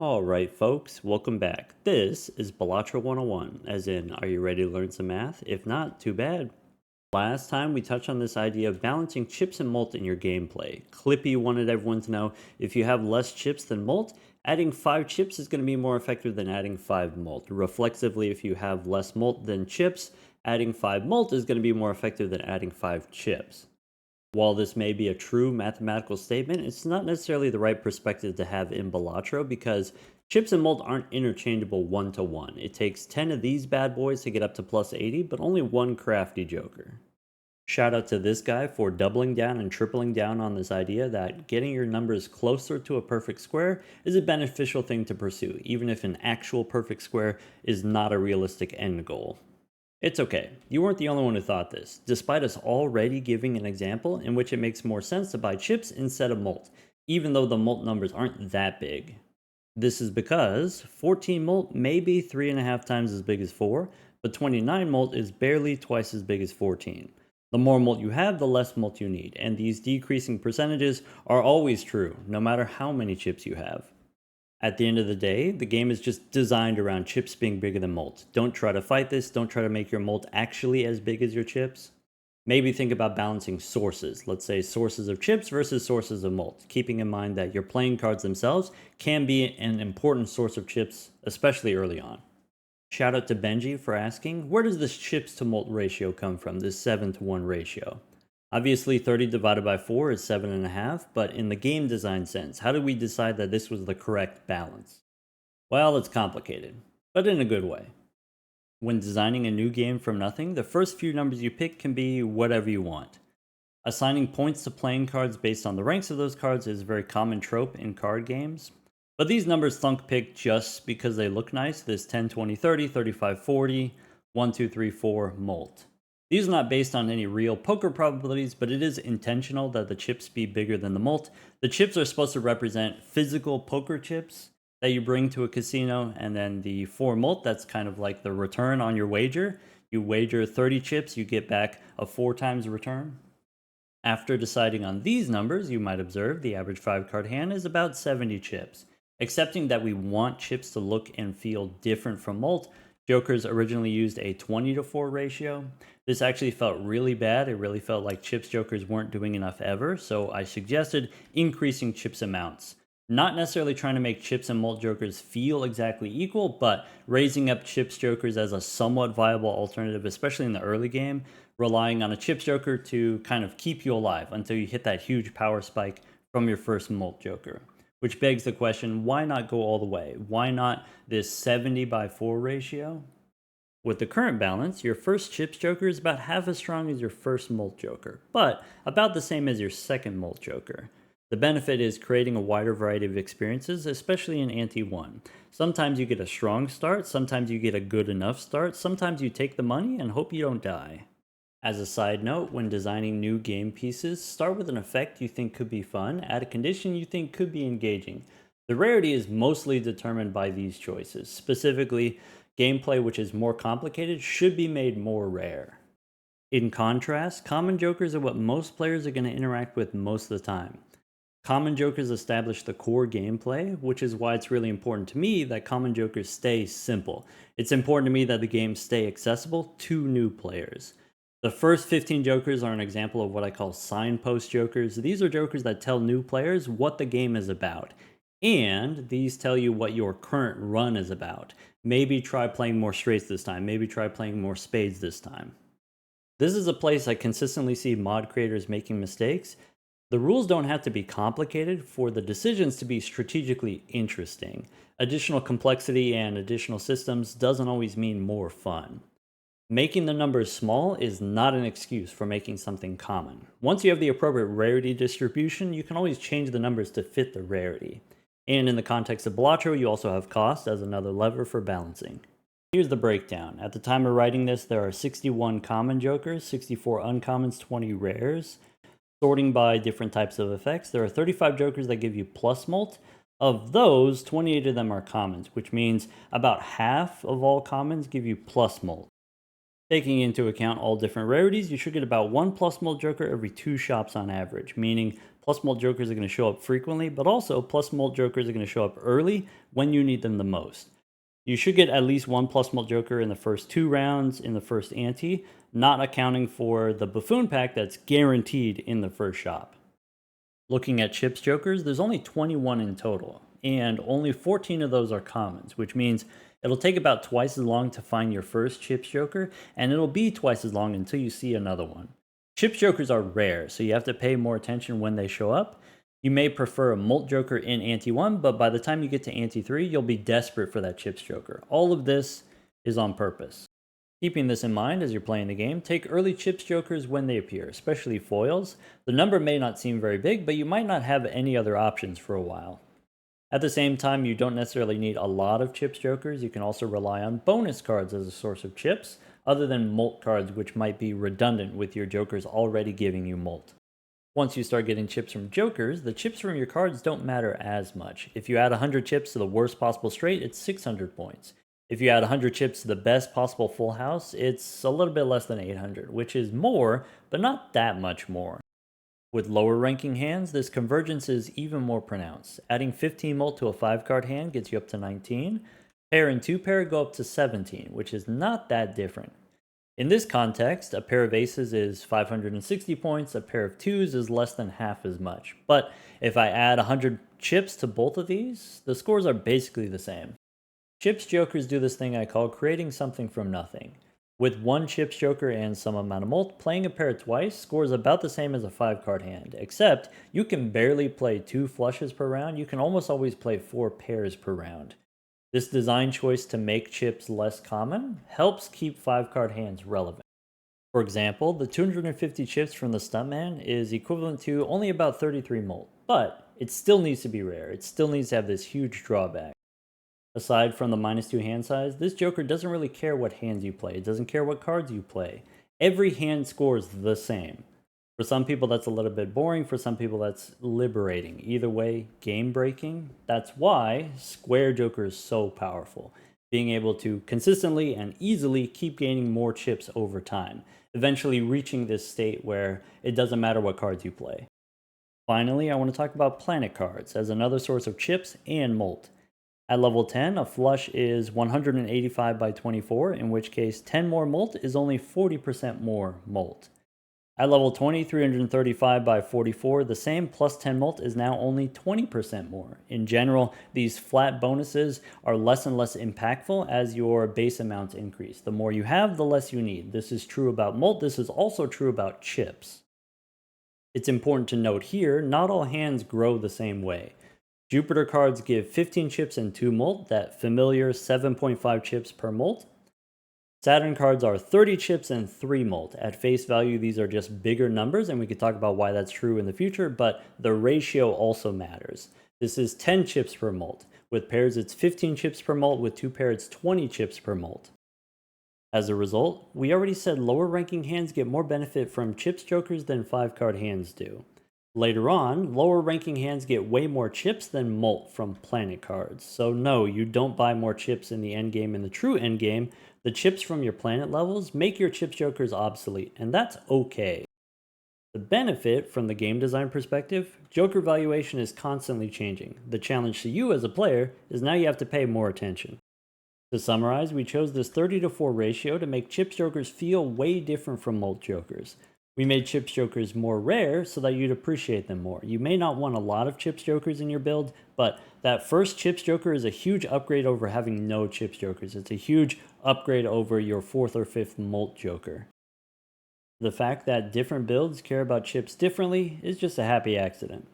Alright folks, welcome back. This is Balatro 101, as in, are you ready to learn some math? If not, too bad. Last time we touched on this idea of balancing chips and malt in your gameplay. Clippy wanted everyone to know if you have less chips than malt, adding 5 chips is going to be more effective than adding 5 malt. Reflexively, if you have less malt than chips, adding 5 malt is going to be more effective than adding 5 chips. While this may be a true mathematical statement, it's not necessarily the right perspective to have in Balatro because chips and malt aren't interchangeable one to one. It takes 10 of these bad boys to get up to plus 80, but only one crafty joker. Shout out to this guy for doubling down and tripling down on this idea that getting your numbers closer to a perfect square is a beneficial thing to pursue, even if an actual perfect square is not a realistic end goal. It's okay. You weren't the only one who thought this, despite us already giving an example in which it makes more sense to buy chips instead of malt, even though the malt numbers aren't that big. This is because 14 malt may be 3.5 times as big as 4, but 29 malt is barely twice as big as 14. The more malt you have, the less malt you need, and these decreasing percentages are always true, no matter how many chips you have. At the end of the day, the game is just designed around chips being bigger than malt. Don't try to fight this, don't try to make your malt actually as big as your chips. Maybe think about balancing sources. Let's say sources of chips versus sources of malt, keeping in mind that your playing cards themselves can be an important source of chips, especially early on. Shout out to Benji for asking, where does this chips to malt ratio come from, this 7 to 1 ratio? Obviously, 30 divided by 4 is 7.5, but in the game design sense, how did we decide that this was the correct balance? Well, it's complicated, but in a good way. When designing a new game from nothing, the first few numbers you pick can be whatever you want. Assigning points to playing cards based on the ranks of those cards is a very common trope in card games. But these numbers Thunk picked just because they look nice, this 10, 20, 30, 35, 40, 1, 2, 3, 4 molt. These are not based on any real poker probabilities, but it is intentional that the chips be bigger than the molt. The chips are supposed to represent physical poker chips that you bring to a casino, and then the 4 molt, that's kind of like the return on your wager. You wager 30 chips, you get back a 4 times return. After deciding on these numbers, you might observe the average 5 card hand is about 70 chips. Accepting that we want chips to look and feel different from malt, Jokers originally used a 20 to 4 ratio. This actually felt really bad. It really felt like chips Jokers weren't doing enough ever, so I suggested increasing chips amounts. Not necessarily trying to make chips and malt Jokers feel exactly equal, but raising up chips Jokers as a somewhat viable alternative, especially in the early game, relying on a chips Joker to kind of keep you alive until you hit that huge power spike from your first malt Joker. Which begs the question, why not go all the way? Why not this 70 by 4 ratio? With the current balance, your first chips joker is about half as strong as your first mult joker, but about the same as your second mult joker. The benefit is creating a wider variety of experiences, especially in Ante 1. Sometimes you get a strong start, sometimes you get a good enough start, sometimes you take the money and hope you don't die. As a side note, when designing new game pieces, start with an effect you think could be fun, add a condition you think could be engaging. The rarity is mostly determined by these choices. Specifically, gameplay which is more complicated should be made more rare. In contrast, common jokers are what most players are going to interact with most of the time. Common jokers establish the core gameplay, which is why it's really important to me that common jokers stay simple. It's important to me that the games stay accessible to new players. The first 15 jokers are an example of what I call signpost jokers. These are jokers that tell new players what the game is about. And these tell you what your current run is about. Maybe try playing more straights this time. Maybe try playing more spades this time. This is a place I consistently see mod creators making mistakes. The rules don't have to be complicated for the decisions to be strategically interesting. Additional complexity and additional systems doesn't always mean more fun. Making the numbers small is not an excuse for making something common. Once you have the appropriate rarity distribution, you can always change the numbers to fit the rarity. And in the context of Balatro, you also have cost as another lever for balancing. Here's the breakdown. At the time of writing this, there are 61 common jokers, 64 uncommons, 20 rares. Sorting by different types of effects, there are 35 jokers that give you plus mult. Of those, 28 of them are commons, which means about half of all commons give you plus mult. Taking into account all different rarities, you should get about 1 plus mult joker every 2 shops on average, meaning plus mult jokers are going to show up frequently, but also plus mult jokers are going to show up early when you need them the most. You should get at least one plus mult joker in the first 2 rounds in the first ante, not accounting for the buffoon pack that's guaranteed in the first shop. Looking at chips jokers, there's only 21 in total, and only 14 of those are commons, which means it'll take about twice as long to find your first chips joker, and it'll be twice as long until you see another one. Chips jokers are rare, so you have to pay more attention when they show up. You may prefer a mult joker in ante 1, but by the time you get to ante 3, you'll be desperate for that chips joker. All of this is on purpose. Keeping this in mind as you're playing the game, take early chips jokers when they appear, especially foils. The number may not seem very big, but you might not have any other options for a while. At the same time, you don't necessarily need a lot of chips jokers. You can also rely on bonus cards as a source of chips, other than mult cards, which might be redundant with your jokers already giving you mult. Once you start getting chips from jokers, the chips from your cards don't matter as much. If you add 100 chips to the worst possible straight, it's 600 points. If you add 100 chips to the best possible full house, it's a little bit less than 800, which is more, but not that much more. With lower ranking hands, this convergence is even more pronounced. Adding 15 mult to a 5-card hand gets you up to 19. Pair and 2-pair go up to 17, which is not that different. In this context, a pair of aces is 560 points, a pair of 2s is less than half as much. But if I add 100 chips to both of these, the scores are basically the same. Chips jokers do this thing I call creating something from nothing. With one chips joker and some amount of mult, playing a pair twice scores about the same as a 5-card hand, except you can barely play 2 flushes per round, you can almost always play 4 pairs per round. This design choice to make chips less common helps keep 5-card hands relevant. For example, the 250 chips from the Stuntman is equivalent to only about 33 mult, but it still needs to be rare. It still needs to have this huge drawback. Aside from the -2 hand size, this joker doesn't really care what hands you play. It doesn't care what cards you play. Every hand scores the same. For some people, that's a little bit boring. For some people, that's liberating. Either way, game breaking. That's why Square Joker is so powerful. Being able to consistently and easily keep gaining more chips over time, eventually reaching this state where it doesn't matter what cards you play. Finally, I want to talk about planet cards as another source of chips and mult. At level 10, a flush is 185 by 24, in which case 10 more mult is only 40% more mult. At level 20, 335 by 44, the same plus 10 mult is now only 20% more. In general, these flat bonuses are less and less impactful as your base amounts increase. The more you have, the less you need. This is true about mult, this is also true about chips. It's important to note here, not all hands grow the same way. Jupiter cards give 15 chips and 2 mult, that familiar 7.5 chips per mult. Saturn cards are 30 chips and 3 mult. At face value, these are just bigger numbers, and we could talk about why that's true in the future, but the ratio also matters. This is 10 chips per mult. With pairs, it's 15 chips per mult. With 2 pairs, it's 20 chips per mult. As a result, we already said lower ranking hands get more benefit from chips jokers than 5-card hands do. Later on, lower ranking hands get way more chips than mult from planet cards. So no, you don't buy more chips in the endgame. In the true endgame, the chips from your planet levels make your chips jokers obsolete, and that's okay. The benefit from the game design perspective, joker valuation is constantly changing. The challenge to you as a player is now you have to pay more attention. To summarize, we chose this 30-4 ratio to make chips jokers feel way different from mult jokers. We made chips jokers more rare so that you'd appreciate them more. You may not want a lot of chips jokers in your build, but that first chips joker is a huge upgrade over having no chips jokers. It's a huge upgrade over your 4th or 5th mult joker. The fact that different builds care about chips differently is just a happy accident.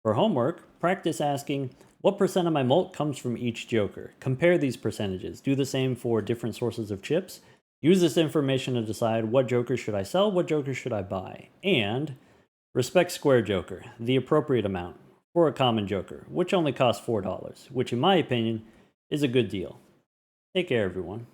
For homework, practice asking, what percent of my mult comes from each joker? Compare these percentages. Do the same for different sources of chips. Use this information to decide what joker should I sell, what joker should I buy. And respect Square Joker, the appropriate amount, for a common joker, which only costs $4, which in my opinion is a good deal. Take care, everyone.